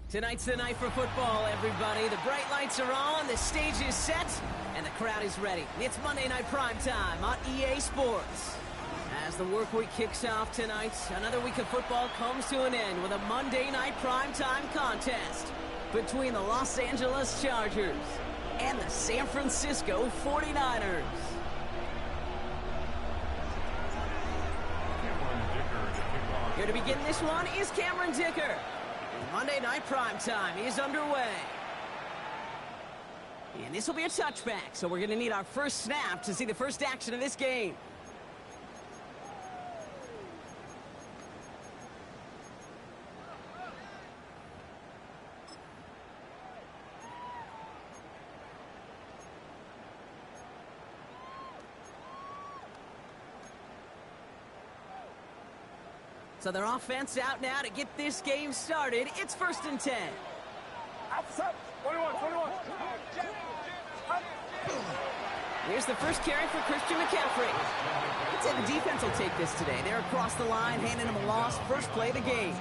Tonight's the night for football, everybody. The bright lights are on, the stage is set, and the crowd is ready. It's Monday Night Primetime on EA Sports. As the work week kicks off tonight, another week of football comes to an end with a Monday Night Primetime contest between the Los Angeles Chargers and the San Francisco 49ers. Here to begin this one is Cameron Dicker. Monday Night Primetime is underway. And this will be a touchback, so we're going to need our first snap to see the first action of this game. So their offense out now to get this game started. It's 1st and 10. Outside, 21. Here's the first carry for Christian McCaffrey. I'd say the defense will take this today. They're across the line, handing him a loss. First play of the game.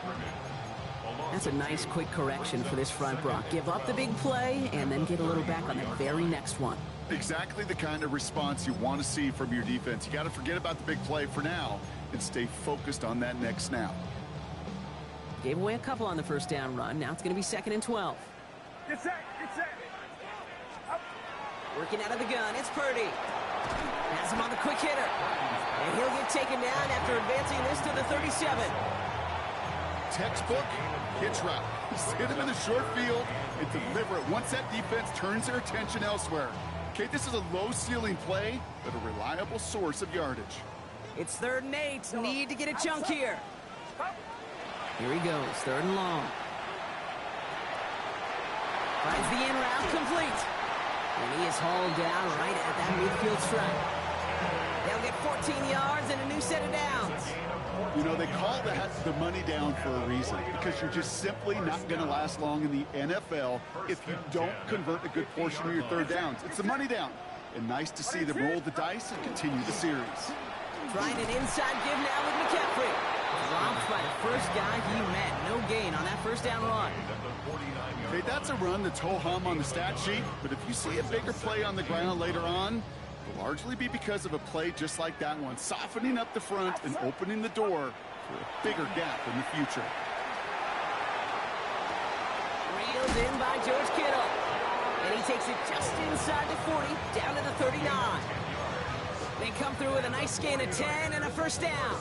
That's a nice quick correction for this front, Brock. Give up the big play and then get a little back on that very next one. Exactly the kind of response you want to see from your defense. You got to forget about the big play for now and stay focused on that next snap. Gave away a couple on the first down run. Now it's going to be 2nd and 12. Get set. Working out of the gun, it's Purdy. Has him on the quick hitter. And he'll get taken down after advancing this to the 37. Textbook hitch route. Just hit him in the short field and deliver it once that defense turns their attention elsewhere. Okay, this is a low-ceiling play, but a reliable source of yardage. It's 3rd and 8. Need to get a chunk here. Here he goes, 3rd and long. Finds the in route complete. And he is hauled down right at that midfield stripe. They'll get 14 yards and a new set of downs. You know, they call that the money down for a reason, because you're just simply not going to last long in the NFL if you don't convert a good portion of your 3rd downs. It's the money down. And nice to see them roll the dice and continue the series. Trying an inside give now with McCaffrey. Dropped by the first guy he met. No gain on that first down run. Okay, that's a run that's ho-hum on the stat sheet, but if you see a bigger play on the ground later on, it'll largely be because of a play just like that one, softening up the front and opening the door for a bigger gap in the future. Reeled in by George Kittle. And he takes it just inside the 40, down to the 39. They come through with a nice gain of 10 and a first down.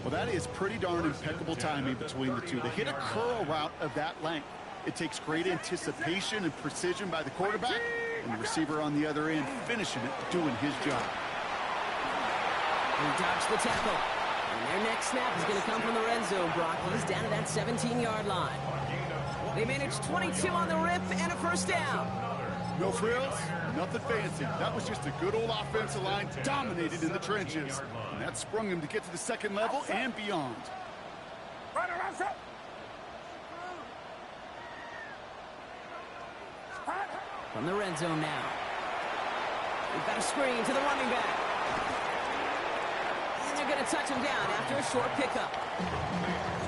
Well, that is pretty darn impeccable timing between the two. They hit a curl route of that length. It takes great anticipation and precision by the quarterback, and the receiver on the other end finishing it, doing his job. He dodged the tackle. And their next snap is going to come from the red zone, Brock. He's down to that 17-yard line. They managed 22 on the rip and a first down. No frills, nothing fancy. That was just a good old offensive line dominated in the trenches. And that sprung him to get to the second level and beyond. From the red zone now. We've got a screen to the running back. And they're going to touch him down after a short pickup.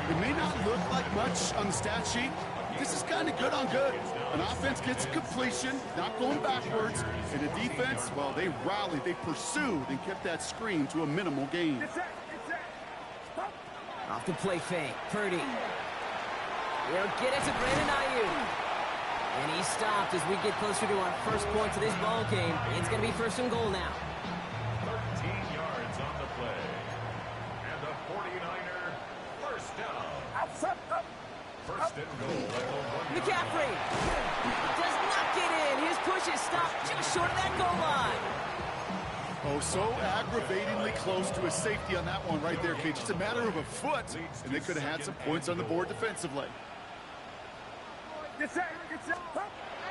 It may not look like much on the stat sheet. This is kind of good on good. An offense gets completion, not going backwards, and the defense, well, they rallied, they pursued, and kept that screen to a minimal gain. Off the play fake, Purdy. They'll get it to Brandon Ayuk. And he stopped as we get closer to our first point to this ball game. It's going to be 1st and goal now. 13 yards on the play. And the 49er first down. 1st and goal. McCaffrey does not get in. His push is stopped just short of that goal line. Oh, so aggravatingly close to a safety on that one right there, Kate. Just a matter of a foot, and they could have had some points on the board defensively.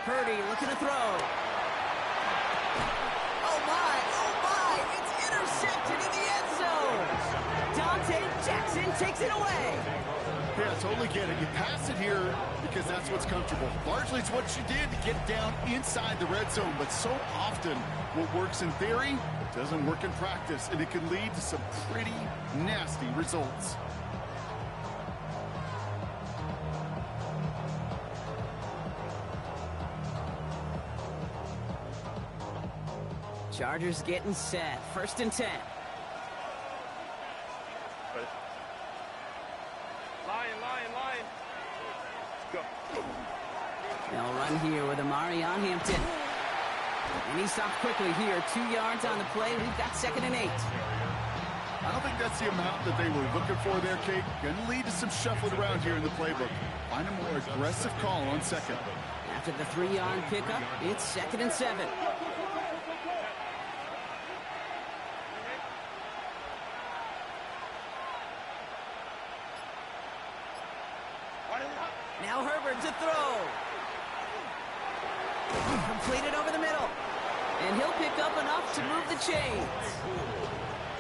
Purdy looking to throw. Oh my, it's intercepted in the end zone. Dante Jackson takes it away. Yeah, I totally get it. You pass it here because that's what's comfortable. Largely it's what you did to get down inside the red zone, but so often what works in theory, it doesn't work in practice, and it can lead to some pretty nasty results. Chargers getting set. 1st and 10. Lion. Go. They'll run here with Amari on Hampton. And he stopped quickly here. 2 yards on the play. We've got 2nd and 8. I don't think that's the amount that they were looking for there, Kate. Going to lead to some shuffling around here in the playbook. Find a more aggressive call on 2nd. After the 3-yard pickup, it's 2nd and 7. Now Herbert to throw. Completed over the middle. And he'll pick up enough to move the chains.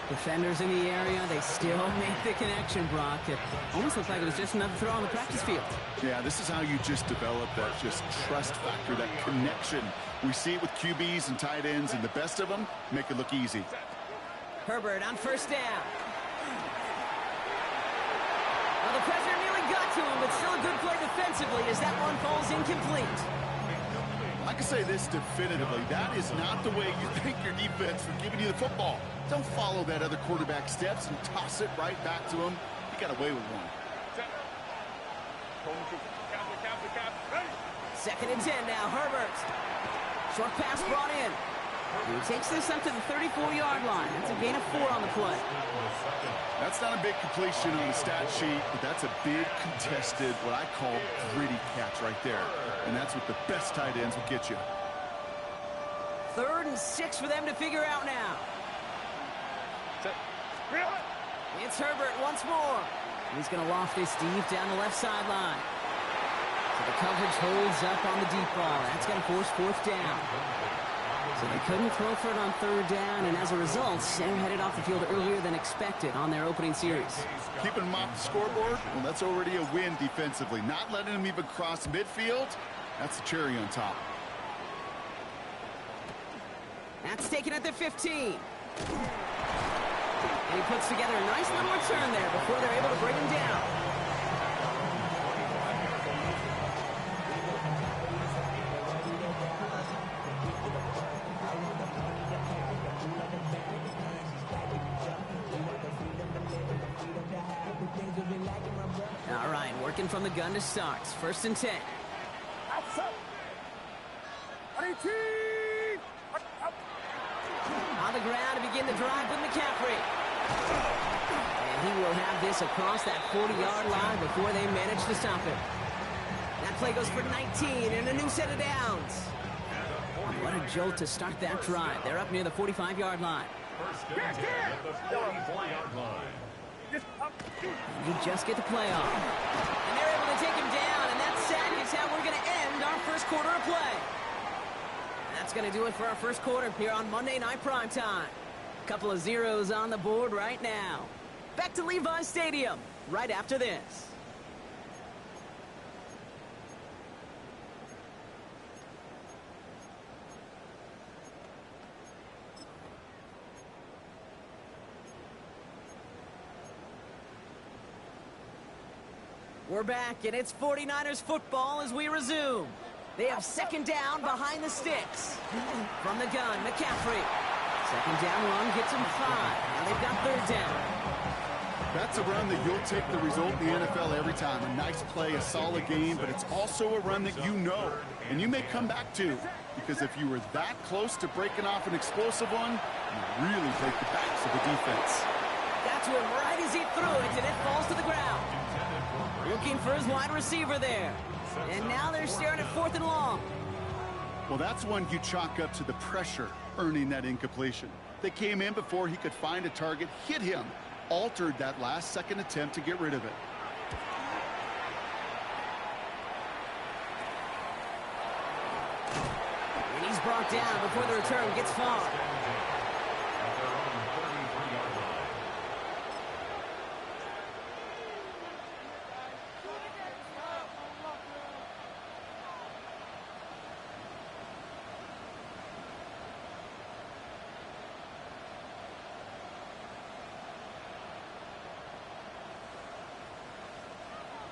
Defenders in the area, they still make the connection, Brock. It almost looks like it was just another throw on the practice field. Yeah, this is how you just develop that just trust factor, that connection. We see it with QBs and tight ends, and the best of them make it look easy. Herbert on 1st down. Well, the pressure nearly got to him, but still a good play defensively as that one falls incomplete. I can say this definitively. That is not the way you thank your defense for giving you the football. Don't follow that other quarterback steps and toss it right back to him. You got away with one. 2nd and 10 now, Herbert. Short pass brought in. He takes this up to the 34-yard line. That's a gain of 4 on the play. That's not a big completion on the stat sheet, but that's a big contested, what I call gritty catch right there. And that's what the best tight ends will get you. 3rd and 6 for them to figure out now. It's Herbert once more. He's going to loft this deep down the left sideline. So the coverage holds up on the deep ball. That's going to force 4th down. So they couldn't throw for it on 3rd down, and as a result, they're headed off the field earlier than expected on their opening series. Keeping them off the scoreboard, well, that's already a win defensively. Not letting them even cross midfield, that's the cherry on top. That's taken at the 15. And he puts together a nice little return there before they're able to bring him down. All right, working from the gun to start. 1st and 10. On the ground to begin the drive with McCaffrey. And he will have this across that 40-yard line before they manage to stop him. That play goes for 19 and a new set of downs. What a jolt to start that drive. They're up near the 45-yard line. And you just get the play off. And they're able to take him down, and that sack is how we're going to end our 1st quarter of play. That's going to do it for our 1st quarter here on Monday Night Primetime. A couple of zeros on the board right now. Back to Levi's Stadium right after this. We're back, and it's 49ers football as we resume. They have 2nd down behind the sticks. From the gun, McCaffrey. 2nd down run gets him 5. Now they've got 3rd down. That's a run that you'll take the result in the NFL every time. A nice play, a solid game, but it's also a run that you know, and you may come back to, because if you were that close to breaking off an explosive one, you really break the backs of the defense. That's one right as he threw it, and it falls to the ground. Looking for his wide receiver there. And now they're staring at 4th and long. Well, that's one you chalk up to the pressure earning that incompletion. They came in before he could find a target, hit him, altered that last second attempt to get rid of it. And he's brought down before the return gets far.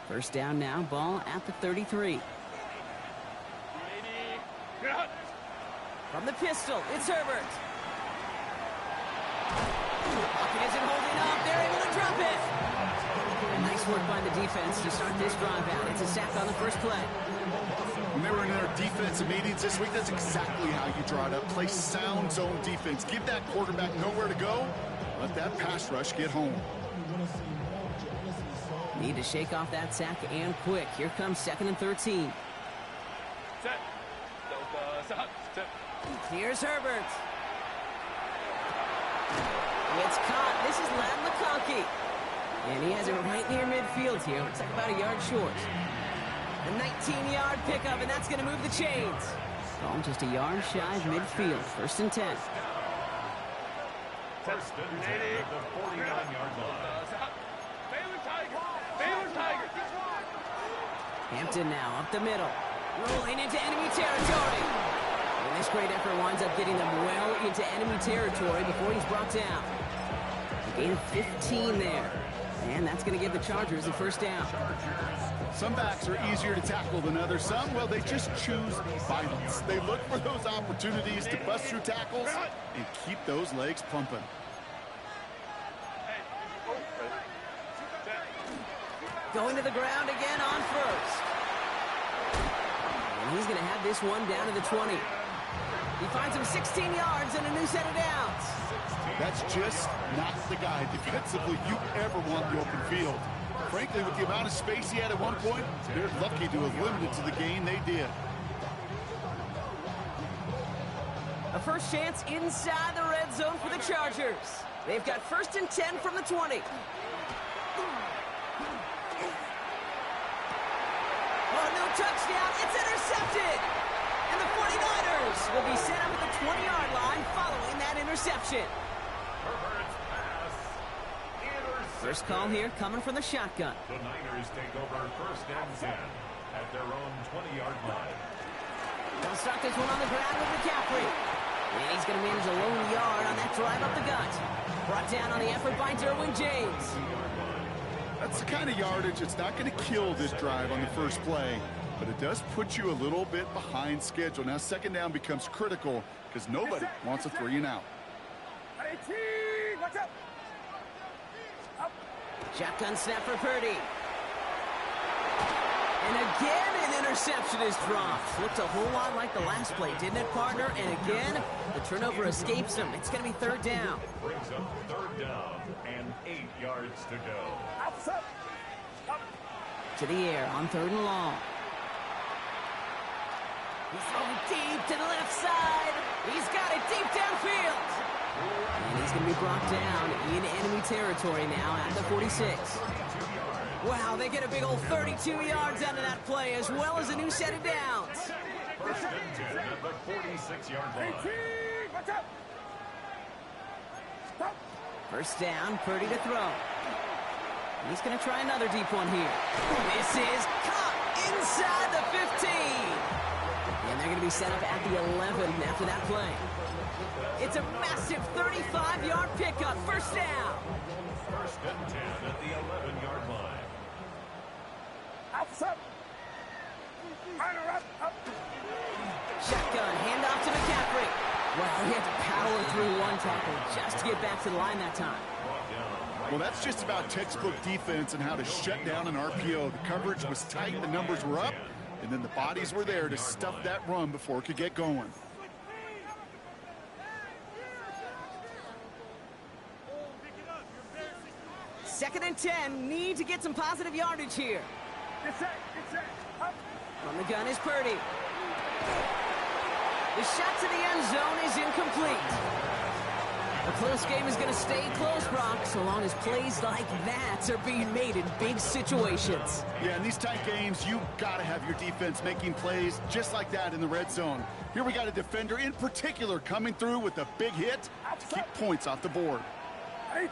First down now, ball at the 33. From the pistol, it's Herbert. Nice work by the defense to start this drive out. It's a sack on the first play. When they were in their defensive meetings this week, that's exactly how you draw it up. Play sound zone defense. Give that quarterback nowhere to go. Let that pass rush get home. Need to shake off that sack and quick. Here comes 2nd and 13. Set. Set. Here's Herbert. It's caught. This is Ladd McConkey. And he has it right near midfield here. Looks like about a yard short. A 19-yard pickup, and that's going to move the chains. Ball just a yard shy of midfield. 1st and 10. First and 10 at the 49-yard line. Baylor Tiger. Hampton now up the middle. Rolling into enemy territory. And this great effort winds up getting them well into enemy territory before he's brought down. A gain of 15 there. And that's going to give the Chargers the first down. Some backs are easier to tackle than others. Some, well, they just choose violence. They look for those opportunities to bust through tackles and keep those legs pumping. Going to the ground again on first. And he's going to have this one down to the 20. He finds him 16 yards and a new set of downs. That's just not the guy defensively you ever want in the open field. Frankly, with the amount of space he had at one point, they're lucky to have limited to the gain they did. A first chance inside the red zone for the Chargers. They've got 1st and 10 from the 20. Oh, no touchdown. It's intercepted. And the 49ers will be set up at the 20-yard line following that interception. Herbert's pass. First call here coming from the shotgun. The Niners take over 1st and 10 at their own 20-yard line. They'll start this one on the ground with McCaffrey. And he's going to manage a lone yard on that drive up the gut. Brought down on the effort by Derwin James. That's the kind of yardage that's not going to kill this drive on the first play, but it does put you a little bit behind schedule. Now, 2nd down becomes critical because nobody wants a 3 and out. Shotgun snap for Purdy. And again, an interception is dropped. Looked a whole lot like the last play, didn't it, partner? And again, the turnover escapes him. It's going to be 3rd down. Brings up 3rd down and 8 yards to go. To the air on 3rd and long. He's throwing deep to the left side. He's got it deep downfield. And he's going to be brought down in enemy territory now at the 46. Wow, they get a big old 32 yards out of that play, as well as a new set of downs. 1st and 10 at the 46-yard line. First down, Purdy to throw. He's going to try another deep one here. This is caught inside the 15. And they're going to be set up at the 11 after that play. It's a massive 35-yard pickup. First down. 1st and 10 at the 11-yard line. Shotgun, handoff to McCaffrey. Well, he had to power through one tackle just to get back to the line that time. Well, that's just about textbook defense and how to shut down an RPO. The coverage was tight, the numbers were up, and then the bodies were there to stuff that run before it could get going. Second and 10, need to get some positive yardage here. From the gun is Purdy. The shot to the end zone is incomplete. A close game is going to stay close, Brock, so long as plays like that are being made in big situations. Yeah, in these tight games, you got to have your defense making plays just like that in the red zone. Here we got a defender in particular coming through with a big hit to keep points off the board. 18,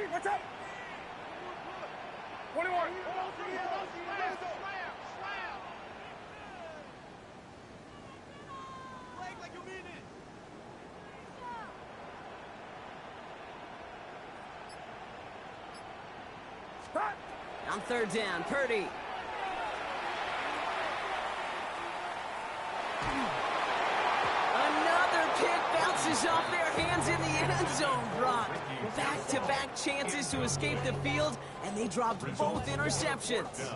what's up? 21. On 3rd down, Purdy. Another pick bounced bounces off their hands in the end zone, Brock. Back-to-back chances to escape the field, and they dropped both interceptions. So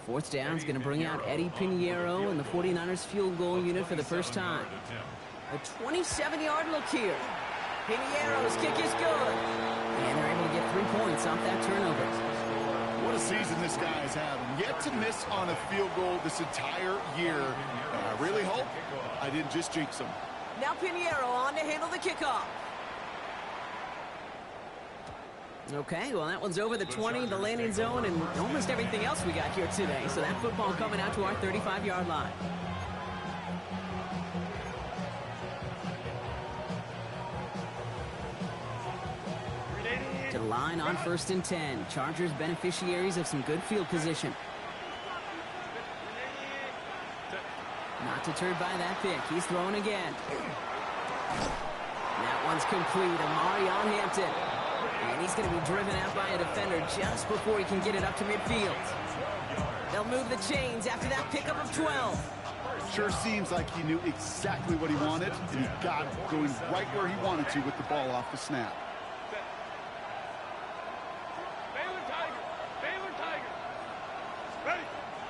fourth down is going to bring out Eddie Pinheiro and the 49ers field goal unit for the first time. A 27-yard look here. Pinheiro's kick is good. And they're able to get 3 points off that turnover. What a season this guy is having. Yet to miss on a field goal this entire year. And I really hope I didn't just jinx him. Now Pinheiro on to handle the kickoff. Okay, well, that one's over the 20, the landing zone, and almost everything else we got here today. So that football coming out to our 35-yard line. To the line on 1st and 10. Chargers beneficiaries of some good field position. Not deterred by that pick. He's throwing again. That one's complete. Amari on Hampton. And he's going to be driven out by a defender just before he can get it up to midfield. They'll move the chains after that pickup of 12. Sure seems like he knew exactly what he wanted, and he got it going right where he wanted to with the ball off the snap.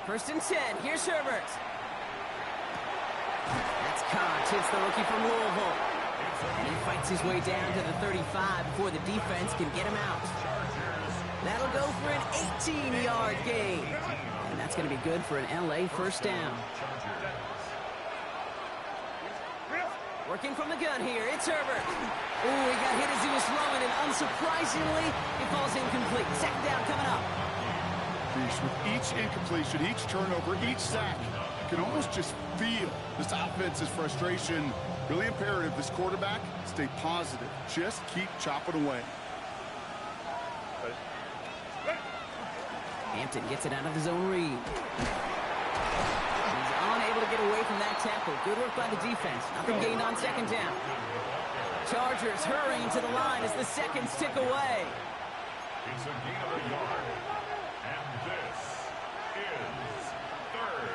First and 10. Here's Herbert. That's caught. Hits the rookie from Louisville. And he fights his way down to the 35 before the defense can get him out. That'll go for an 18-yard gain. And that's going to be good for an LA first down. Working from the gun here. It's Herbert. Ooh, he got hit as he was throwing, and unsurprisingly, it falls incomplete. Second down coming up. With each incompletion, each turnover, each sack, you can almost just feel this offense's frustration. Really imperative, this quarterback, stay positive. Just keep chopping away. Hampton gets it out of his own read. He's unable to get away from that tackle. Good work by the defense. Nothing gained on second down. Chargers hurrying to the line as the seconds tick away. It's a gain of a yard. And this is third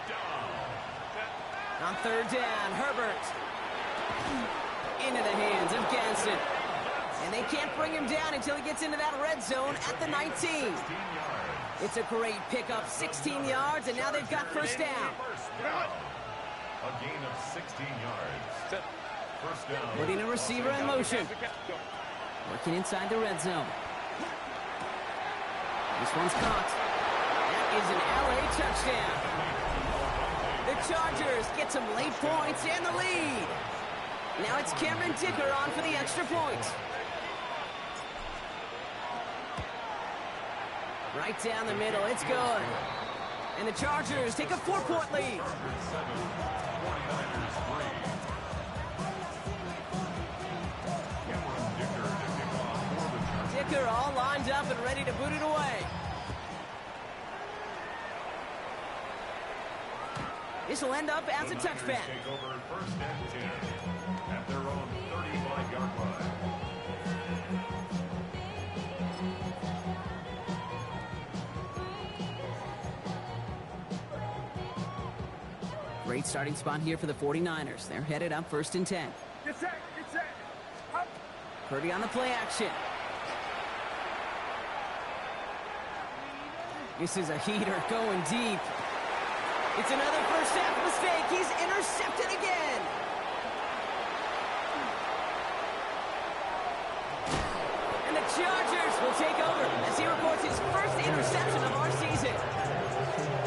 down. On third down, Herbert. Into the hands of Ganson. And they can't bring him down until he gets into that red zone at the 19. It's a great pickup, 16 yards, and now they've got first down. A gain of 16 yards. First down. Putting a receiver in motion. Working inside the red zone. This one's caught. That is an LA touchdown. The Chargers get some late points and the lead. Now it's Cameron Dicker on for the extra point. Right down the middle, it's good. And the Chargers take a 4-point lead. Dicker all lined up and ready to boot it away. This will end up as a touchback. Take over first and 10 at their own 35-yard line. Great starting spot here for the 49ers. They're headed up first and 10. Get set, up. Purdy on the play action. This is a heater going deep. It's another first half mistake. He's intercepted again. And the Chargers will take over as he records his first interception of our season.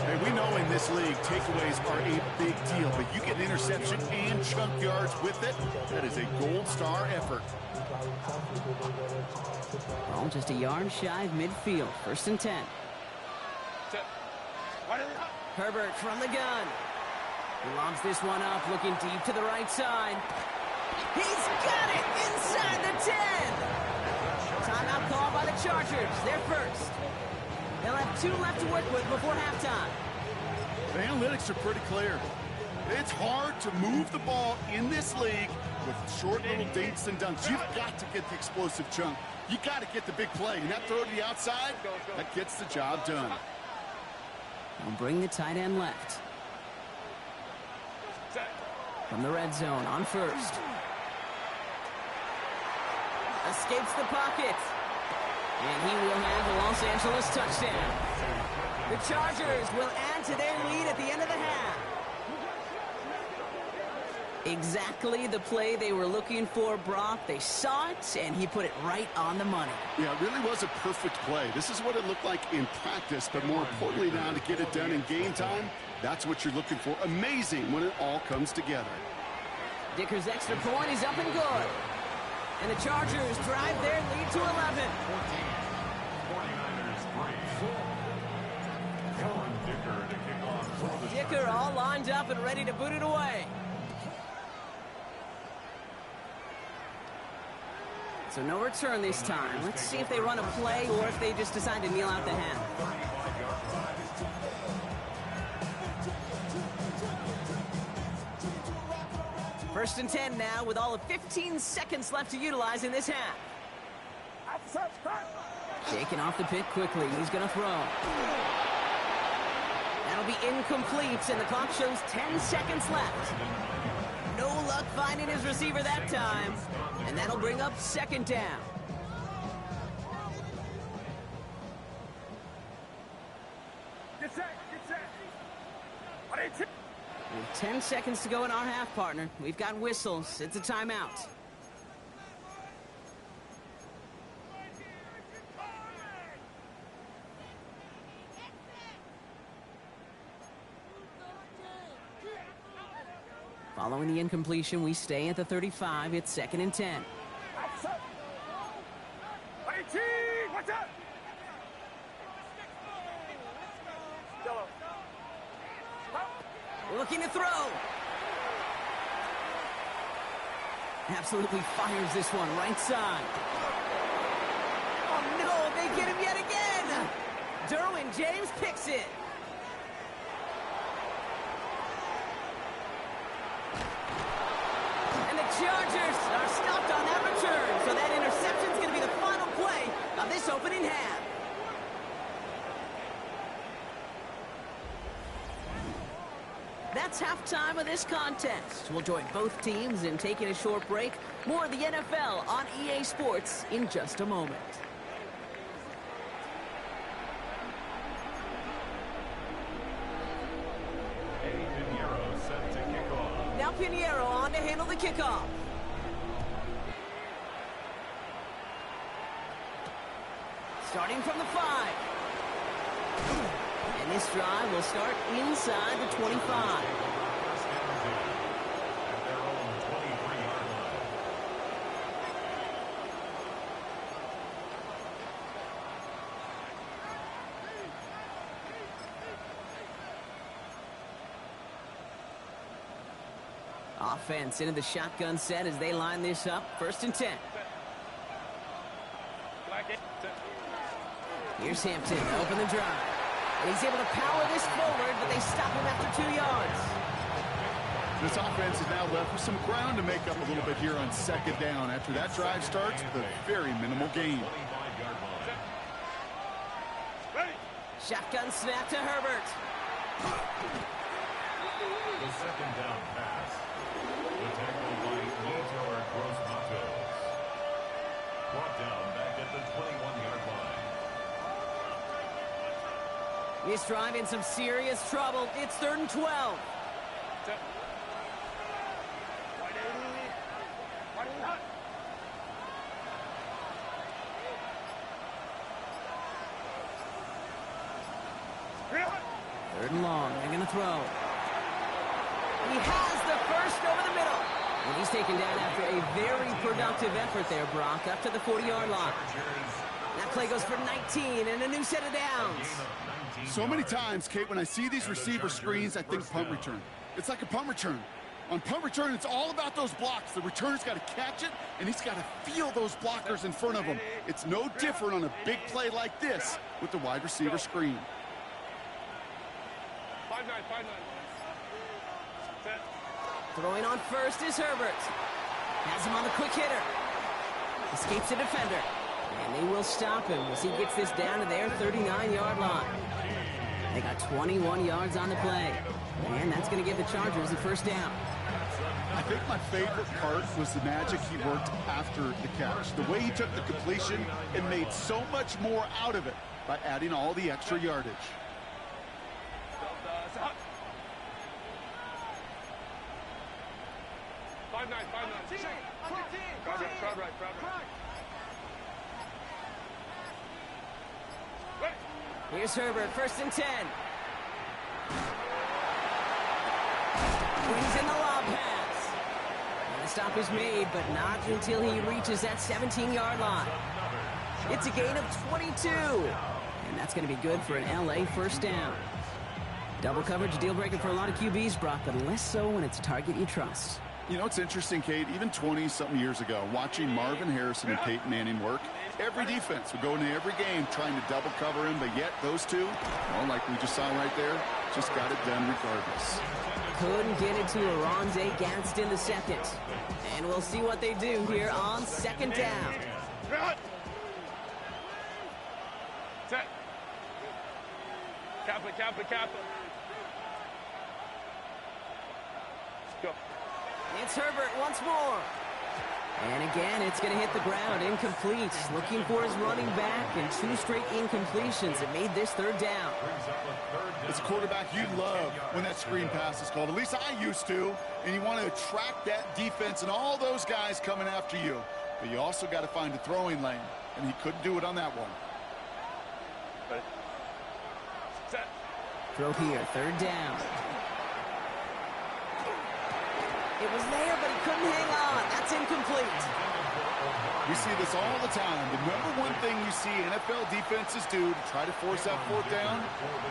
Hey, we know in this league, takeaways are a big deal, but you get an interception and chunk yards with it. That is a gold star effort. Ball just a yard shy of midfield. First and 10. Herbert from the gun. He lobs this one up, looking deep to the right side. He's got it inside the 10. Timeout called by the Chargers. They're first. They'll have 2 left to work with before halftime. The analytics are pretty clear. It's hard to move the ball in this league with short little dinks and dunks. You've got to get the explosive chunk. You got to get the big play. And that throw to the outside, that gets the job done. They'll bring the tight end left. From the red zone on first. Escapes the pocket. And he will have a Los Angeles touchdown. The Chargers will add to their lead at the end of the half. Exactly the play they were looking for, Brock. They saw it, and he put it right on the money. Yeah, it really was a perfect play. This is what it looked like in practice, but more importantly now to get it done in game time, that's what you're looking for. Amazing when it all comes together. Dicker's extra point is up and good. And the Chargers drive their lead to 11. 49ers 3. Kellen Dicker to kick off for the Dicker all lined up and ready to boot it away. So no return this time. Let's see if they run a play or if they just decide to kneel out the half. 1st and 10 now with all of 15 seconds left to utilize in this half. Taking off the pick quickly. He's going to throw. That'll be incomplete, and the clock shows 10 seconds left. No luck finding his receiver that time, and that'll bring up 2nd down. Get set. With 10 seconds to go in our half, partner. We've got whistles. It's a timeout. Following the incompletion, we stay at the 35. It's 2nd and 10. Watch out! Looking to throw. Absolutely fires this one right side. Oh no, they get him yet again. Derwin James picks it. And the Chargers are stopped on that return. So that interception is going to be the final play of this opening half. That's halftime of this contest. We'll join both teams in taking a short break. More of the NFL on EA Sports in just a moment. Eddie Pinheiro set to kick off. Now Pinheiro on to handle the kickoff. Starting from the 5. And this drive will start inside the 25. First down 2 at their own 23-yard line. Offense into the shotgun set as they line this up. 1st and 10. Here's Hampton to open the drive. And he's able to power this forward, but they stop him after 2 yards. This offense is now left with some ground to make up a little bit here on 2nd down after that drive starts with a very minimal gain. 25-yard line. Shotgun snap to Herbert. The 2nd down pass. The tackle by Yetur Gross-Matos. Brought down back at the 21-yard line. This drive in some serious trouble. It's 3rd and 12. Third and long. They're going to throw. He has the first over the middle. And he's taken down after a very productive effort there, Brock, up to the 40-yard line. That play goes for 19 and a new set of downs. So many times, Kate, when I see these receiver screens, I think punt return. It's like a punt return. On punt return, it's all about those blocks. The returner's got to catch it, and he's got to feel those blockers in front of him. It's no different on a big play like this with the wide receiver screen. 5-9. Throwing on first is Herbert. Has him on the quick hitter. Escapes the defender. And they will stop him as he gets this down to their 39-yard line. They got 21 yards on the play. And that's going to give the Chargers a 1st down. I think my favorite part was the magic he worked after the catch. The way he took the completion and made so much more out of it by adding all the extra yardage. Here's Herbert, 1st and 10. Brings in the lob pass. And the stop is made, but not until he reaches that 17-yard line. It's a gain of 22. And that's going to be good for an LA 1st down. Double coverage, deal breaker for a lot of QBs, Brock, but less so when it's a target you trust. You know, it's interesting, Kate, even 20-something years ago, watching Marvin Harrison and Peyton Manning work, every defense would go into every game trying to double cover him, but yet those two, well, like we just saw right there, just got it done regardless. Couldn't get it to Aronde Gadsden the second. And we'll see what they do here on 2nd down. Set. Kappa. Go. It's Herbert once more. And again, it's going to hit the ground, incomplete. Looking for his running back, and 2 straight incompletions that made this 3rd down. As a quarterback, you love when that screen pass is called. At least I used to. And you want to attract that defense and all those guys coming after you. But you also got to find a throwing lane, and he couldn't do it on that one. Set. Throw here, 3rd down. It was there, but he couldn't hang on. That's incomplete. We see this all the time. The number one thing you see NFL defenses do to try to force that 4th down,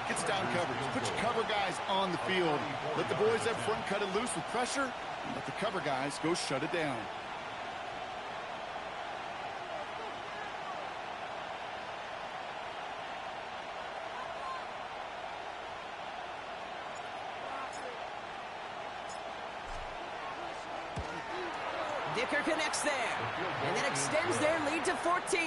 gets down coverage. Put your cover guys on the field. Let the boys up front cut it loose with pressure, and let the cover guys go shut it down. Dicker connects there, and then extends their lead to 14.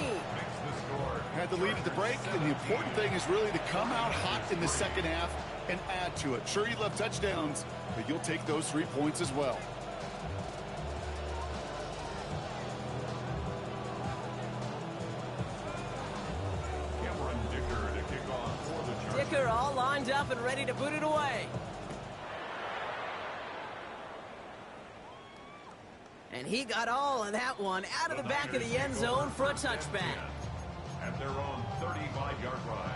Had the lead at the break, and the important thing is really to come out hot in the 2nd half and add to it. Sure, you love touchdowns, but you'll take those 3 points as well. Cameron Dicker to kick off for the Chargers. Dicker all lined up and ready to boot it away. And he got all of that one out of the back of the end zone for a touchback. At their own 35-yard line.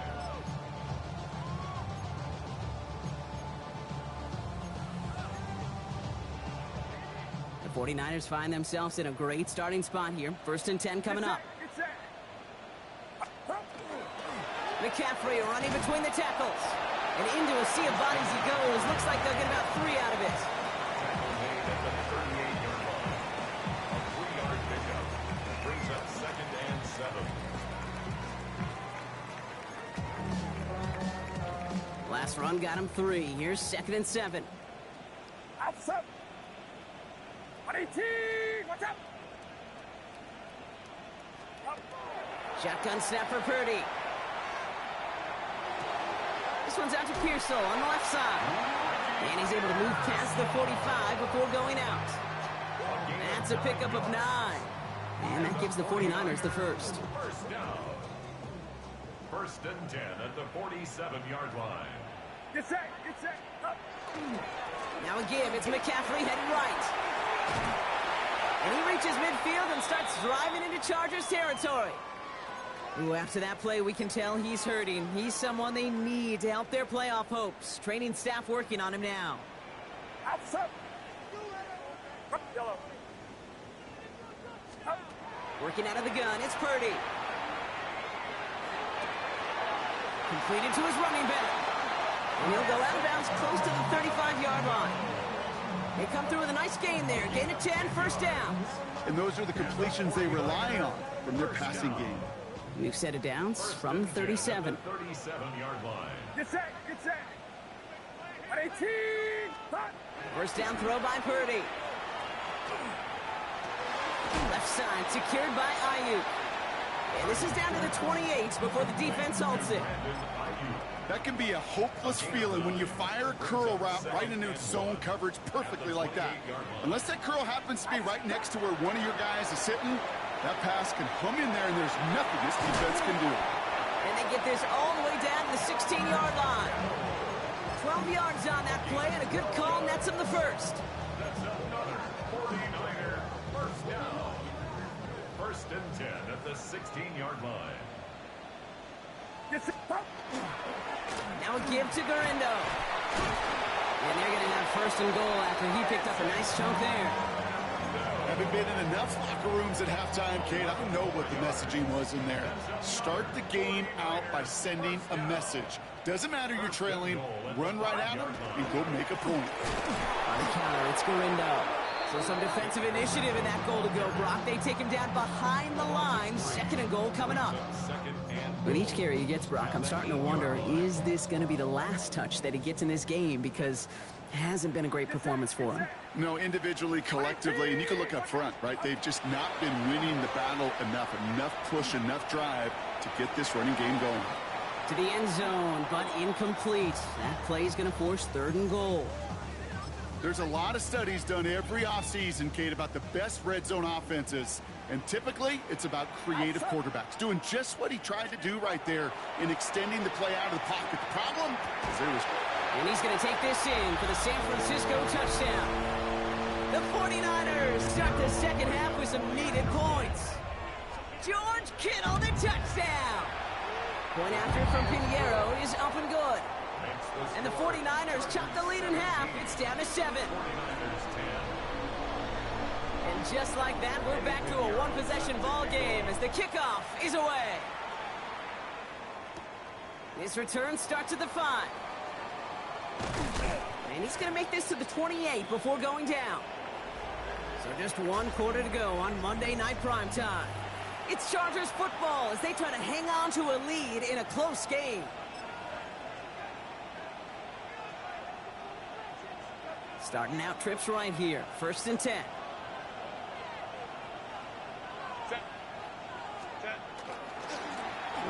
The 49ers find themselves in a great starting spot here. 1st and 10 coming up. McCaffrey running between the tackles. And into a sea of bodies he goes. Looks like they'll get about 3 out of it. Last run got him 3. Here's 2nd and 7. Outside. 118. What's up? Shotgun snap for Purdy. This one's out to Pearsall on the left side. And he's able to move past the 45 before going out. That's a pickup of 9. And that gives the 49ers the first. First down. 1st and 10 at the 47-yard line. Get set. Up. Now a give. It's McCaffrey headed right. And he reaches midfield and starts driving into Chargers territory. Ooh, after that play, we can tell he's hurting. He's someone they need to help their playoff hopes. Training staff working on him now. Outside. Up, yellow. Up. Working out of the gun. It's Purdy. Completed to his running back. And he'll go out of bounds close to the 35-yard line. They come through with a nice gain there. Gain of 10, 1st down. And those are the completions they rely on from their passing game. New set of downs from 37. 37-yard line. Get set. 118. Hot. 1st down throw by Purdy. Left side secured by Ayuk. And this is down to the 28 before the defense halts it. That can be a hopeless feeling when you fire a curl route right into zone coverage perfectly like that. Unless that curl happens to be right next to where one of your guys is sitting, that pass can hum in there and there's nothing this defense can do. And they get this all the way down to the 16-yard line. 12 yards on that play and a good call nets him the first. That's another 49er first down. First and 10 at the 16-yard line. Now a give to Gurindo. And they're going to have first and goal after he picked up a nice chunk there. Having been in enough locker rooms at halftime, Kate, I know what the messaging was in there. Start the game out by sending a message. Doesn't matter you're trailing, run right at them and go make a point. On the counter, it's Gurindo. So some defensive initiative in that goal to go, Brock. They take him down behind the line. Second and goal coming up. With each carry he gets, Brock, I'm starting to wonder, is this going to be the last touch that he gets in this game? Because it hasn't been a great performance for him. No, individually, collectively, and you can look up front, right? They've just not been winning the battle enough push, enough drive to get this running game going. To the end zone, but incomplete. That play is going to force third and goal. There's a lot of studies done every offseason, Kate, about the best red zone offenses. And typically, it's about creative quarterbacks doing just what he tried to do right there in extending the play out of the pocket. The problem is there was... And he's going to take this in for the San Francisco touchdown. The 49ers start the second half with some needed points. George Kittle, the touchdown. Point after from Pinheiro is up and good. And the 49ers chop the lead in half. It's down to 7. And just like that, we're back to a one-possession ball game as the kickoff is away. His return starts at the 5. And he's going to make this to the 28 before going down. So just 1 quarter to go on Monday Night Primetime. It's Chargers football as they try to hang on to a lead in a close game. Starting out trips right here. First and 10.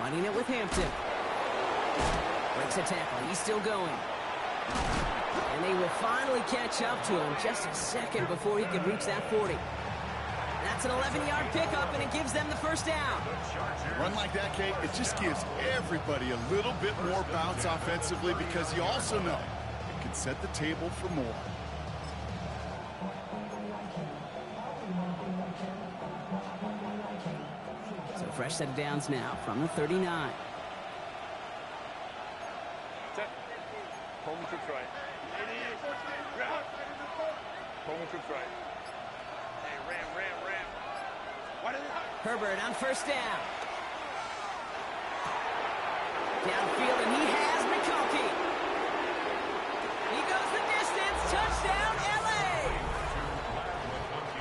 Running it with Hampton. Breaks a tackle. He's still going. And they will finally catch up to him just a second before he could reach that 40. That's an 11-yard pickup, and it gives them the first down. Run like that, Kate, it just gives everybody a little bit more bounce offensively because you also know it can set the table for more. So fresh set of downs now from the 39. Home troops right. Home troops right. Hey, ram. What is it? Herbert on first down. Downfield, and he has McConkey. He goes the distance. Touchdown, L.A.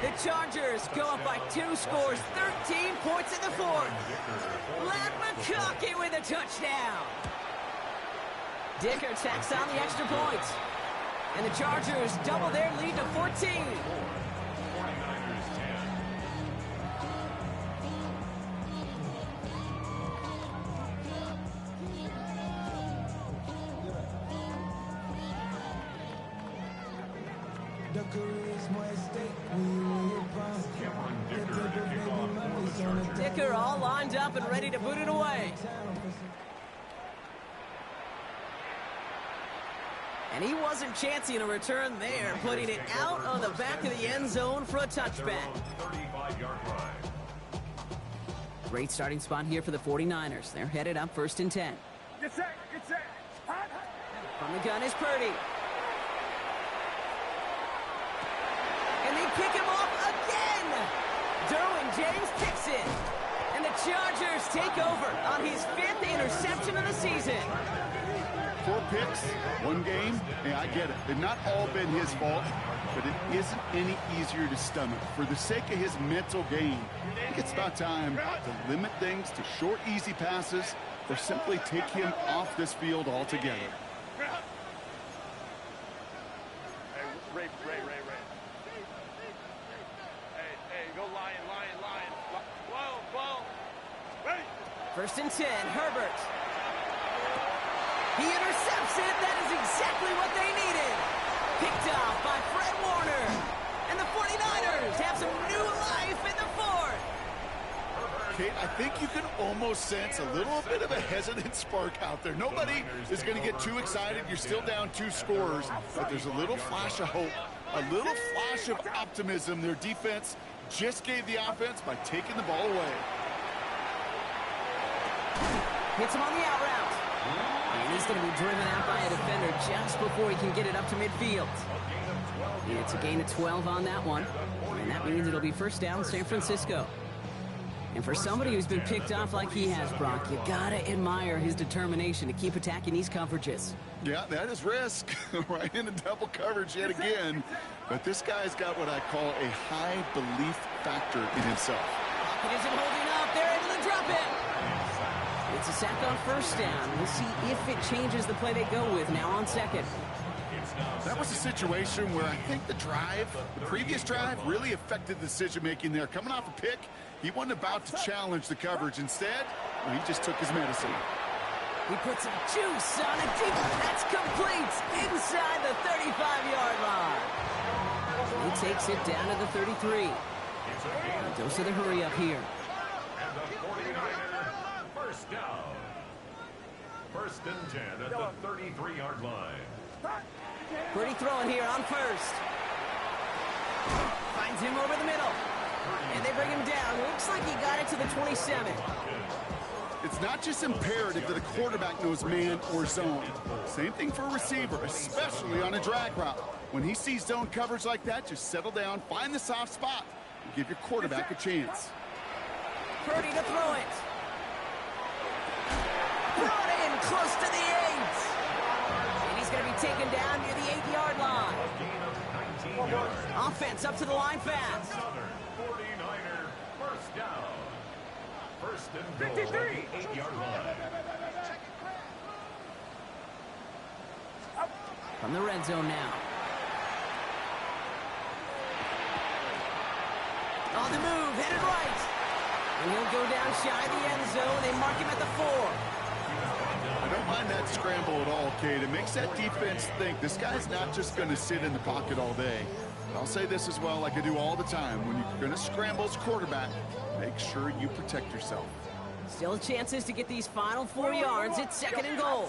The Chargers go up by 2 scores, 13 points in the 4th. Ladd McConkey with a touchdown. Dicker tacks on the extra point. And the Chargers double their lead to 14. Dicker all lined up and ready to boot it away. And he wasn't chancing a return there, putting it out on the back of the end zone for a touchback. 35-yard line. Great starting spot here for the 49ers. They're headed up first and 10. Get set. From the gun is Purdy. And they pick him off again. Derwin James picks it. And the Chargers take over on his 5th interception of the season. 4 picks, 1 game. Hey, I get it. They've not all been his fault, but it isn't any easier to stomach. For the sake of his mental game, I think it's about time to limit things to short, easy passes or simply take him off this field altogether. Hey, Ray. Hey, go lion. Whoa. Ray. First and 10, Herbert. He intercepts it. That is exactly what they needed. Picked off by Fred Warner. And the 49ers have some new life in the fourth. Kate, I think you can almost sense a little bit of a hesitant spark out there. Nobody is going to get too excited. You're still down 2 scores, but there's a little flash of hope, a little flash of optimism. Their defense just gave the offense by taking the ball away. Hits him on the out route. And he's going to be driven out by a defender just before he can get it up to midfield. It's a gain of 12 on that one. And that means it'll be first down San Francisco. And for somebody who's been picked off like he has, Brock, you gotta admire his determination to keep attacking these coverages. Yeah, that is risk. Right into double coverage yet again. But this guy's got what I call a high belief factor in himself. Pocket isn't holding up. They're able to drop it. It's a sack on first down. We'll see if it changes the play they go with now on second. That was a situation where I think the previous drive, really affected the decision-making there. Coming off a pick, he wasn't about to challenge the coverage. Instead, he just took his medicine. He puts some juice on it deep. That's complete inside the 35-yard line. He takes it down to the 33. Dose of the hurry up here. And the 49er first down. First and 10 at the 33-yard line. Pretty throwing here on first. Finds him over the middle. And they bring him down. Looks like he got it to the 27. It's not just imperative that a quarterback knows man or zone. Same thing for a receiver, especially on a drag route. When he sees zone coverage like that, just settle down, find the soft spot, and give your quarterback a chance. Purdy to throw it. Brought in close to the 8. And he's going to be taken down near the 8-yard line. Offense up to the line fast. 49er first down. First and goal, 8-yard line. From the red zone now. On the move, headed right. And he'll go down shy of the end zone. They mark him at the 4. I don't mind that scramble at all, Kate. It makes that defense think this guy's not just going to sit in the pocket all day. I'll say this as well, like I do all the time. When you're going to scramble as quarterback, make sure you protect yourself. Still chances to get these final 4 yards. It's second and goal.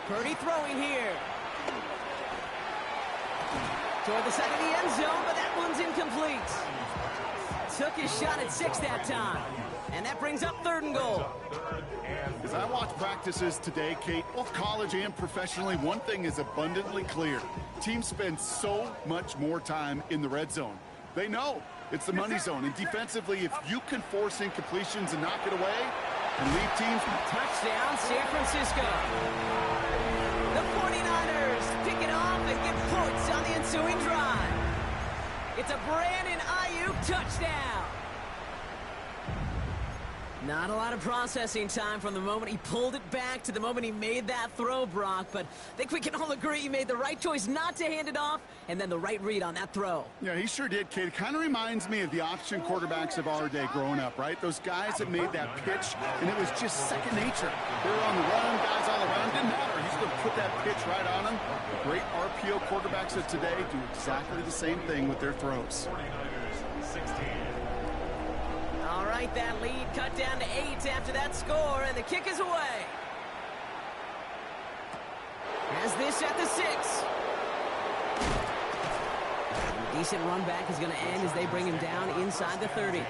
Purdy throwing here. Toward the side of the end zone, but that one's incomplete. Took his shot at 6 that time. And that brings up third and goal. As I watch practices today, Kate, both college and professionally, one thing is abundantly clear. Teams spend so much more time in the red zone. They know it's the money zone. And defensively, if you can force incompletions and knock it away and leave teams... Touchdown, San Francisco. The 49ers pick it off and get points on the ensuing drive. It's a Brandon Ayuk touchdown. Not a lot of processing time from the moment he pulled it back to the moment he made that throw, Brock. But I think we can all agree he made the right choice not to hand it off and then the right read on that throw. Yeah, he sure did, Kate. It kind of reminds me of the option quarterbacks of our day growing up, right? Those guys that made that pitch, and it was just second nature. They were on the run, guys all around. Didn't matter. He's going to put that pitch right on them. The great RPO quarterbacks of today do exactly the same thing with their throws. 49ers 16. All right, that lead cut down to 8 after that score, and the kick is away. Has this at the 6. A decent run back is going to end as they bring him down inside the 30. At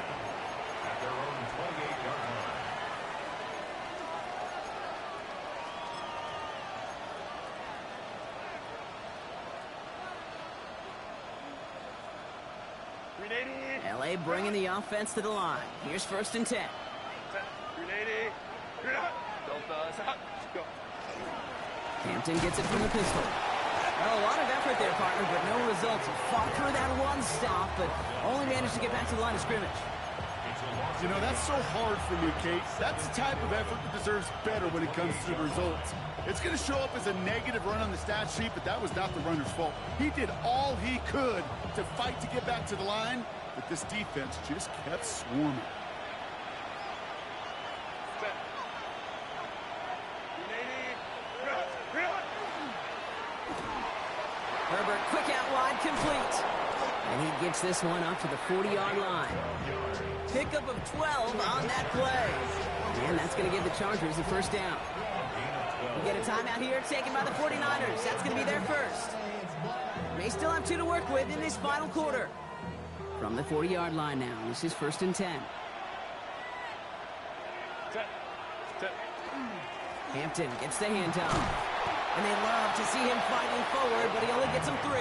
their own 28-yard line. LA bringing the offense to the line. Here's first and 10. 380. Hampton gets it from the pistol. Well, a lot of effort there, partner, but no results. Fought through that one stop, but only managed to get back to the line of scrimmage. You know, that's so hard for me, Kate. That's the type of effort that deserves better when it comes to the results. It's going to show up as a negative run on the stat sheet, but that was not the runner's fault. He did all he could to fight to get back to the line, but this defense just kept swarming. Quick out wide, complete. And he gets this one up to the 40-yard line. Pickup of 12 on that play. And that's going to give the Chargers the first down. We get a timeout here taken by the 49ers. That's going to be their first. They still have 2 to work with in this final quarter. From the 40-yard line now, this is 1st and 10. Hampton gets the handoff. And they love to see him fighting forward, but he only gets him 3.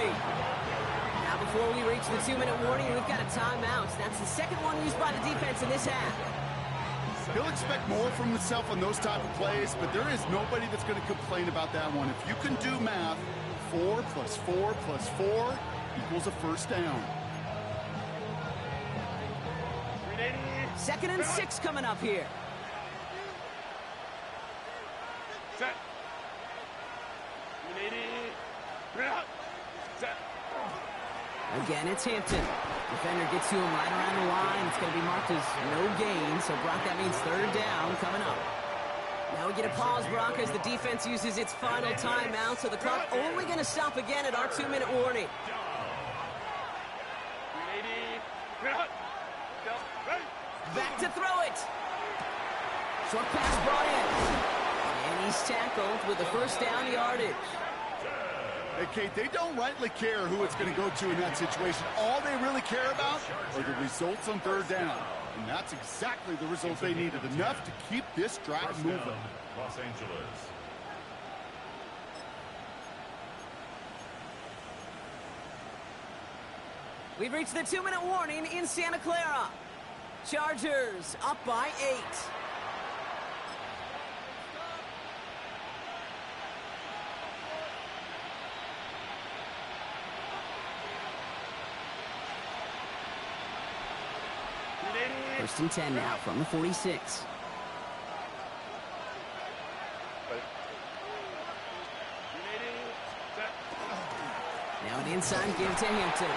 Now before we reach the 2-minute warning, we've got a timeout. That's the second one used by the defense in this half. He'll expect more from himself on those type of plays, but there is nobody that's going to complain about that one. If you can do math, 4 plus 4 plus 4 equals a first down. 2nd and 6 coming up here. Set. Set. Again, it's Hampton. Defender gets to him right around the line. It's going to be marked as no gain. So, Brock, that means 3rd down coming up. Now we get a pause, Brock, as the defense uses its final timeout. So the clock only going to stop again at our 2-minute warning. Back to throw it. Short pass brought in. And he's tackled with the first down yardage. Hey, Kate, they don't rightly care who it's going to go to in that situation. All they really care about are the results on 3rd down. And that's exactly the result they needed. Enough to keep this drive moving. Los Angeles. We've reached the 2-minute warning in Santa Clara. Chargers up by 8. First and 10 now from the 46. Now an inside give to Hampton.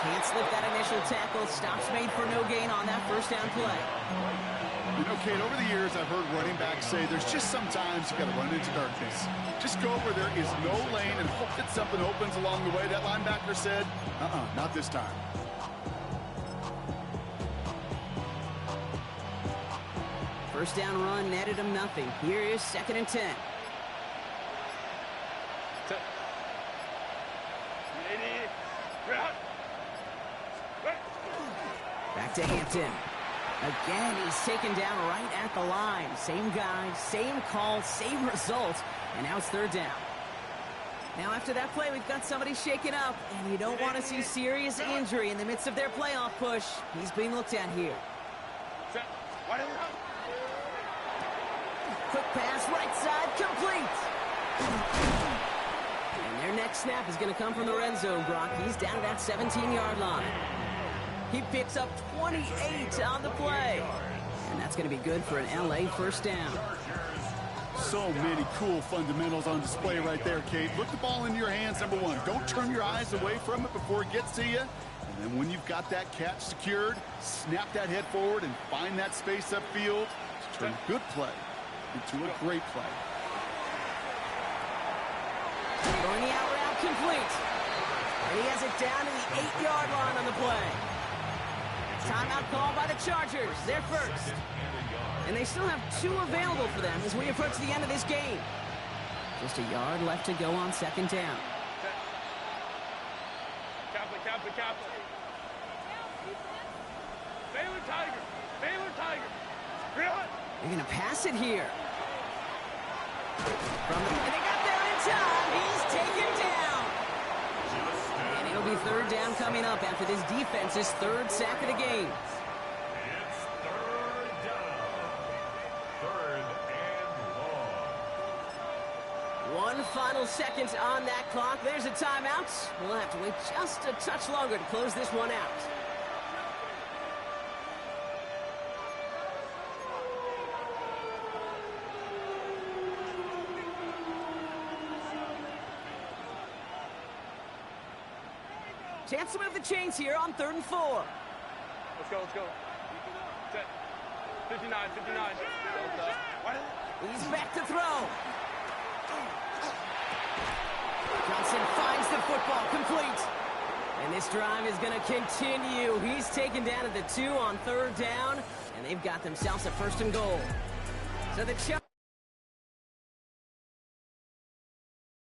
Can't slip that initial tackle. Stops made for no gain on that first down play. You know, Kate, over the years I've heard running backs say there's just sometimes you got to run into darkness. Just go where there is no lane and hope that something opens along the way. That linebacker said, not this time. First down run netted him nothing. Here is 2nd and 10. Back to Hampton. Again, he's taken down right at the line. Same guy, same call, same result. And now it's 3rd down. Now after that play, we've got somebody shaken up. And you don't want to see serious injury in the midst of their playoff push. He's being looked at here. Quick pass, right side, complete. And their next snap is going to come from the red zone, Brock. He's down to that 17-yard line. He picks up 28 on the play. And that's going to be good for an LA first down. So many cool fundamentals on display right there, Kate. Look the ball into your hands, number 1. Don't turn your eyes away from it before it gets to you. And then when you've got that catch secured, snap that head forward and find that space upfield to turn a good play into a great play. Going the out route, complete. And he has it down to the 8-yard line on the play. Timeout call by the Chargers. They're first. And they still have 2 available for them as we approach the end of this game. Just a yard left to go on 2nd down. Kappa. Baylor Tiger. They're going to pass it here. And they got there in time. He's taken down. And it'll be 3rd down coming up after this defense's 3rd sack of the game. It's 3rd down. 3rd and long. 1 final second on that clock. There's a timeout. We'll have to wait just a touch longer to close this one out. Chance to move the chains here on 3rd and 4. Let's go. Set. 59. He's back to throw. Johnson finds the football, complete. This drive is going to continue. He's taken down at the 2 on 3rd down, and they've got themselves a 1st and goal. So the